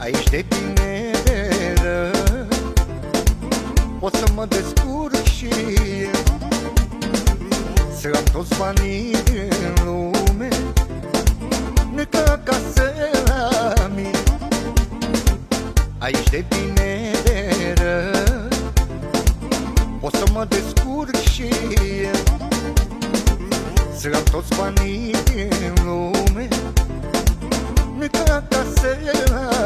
Aici de bine de rău pot să mă descurc și eu, să am toți banii din lume, nu ca acasă la mine. Aici de bine de rău pot să mă descurc și eu, să am toți banii din lume, nu ca acasă la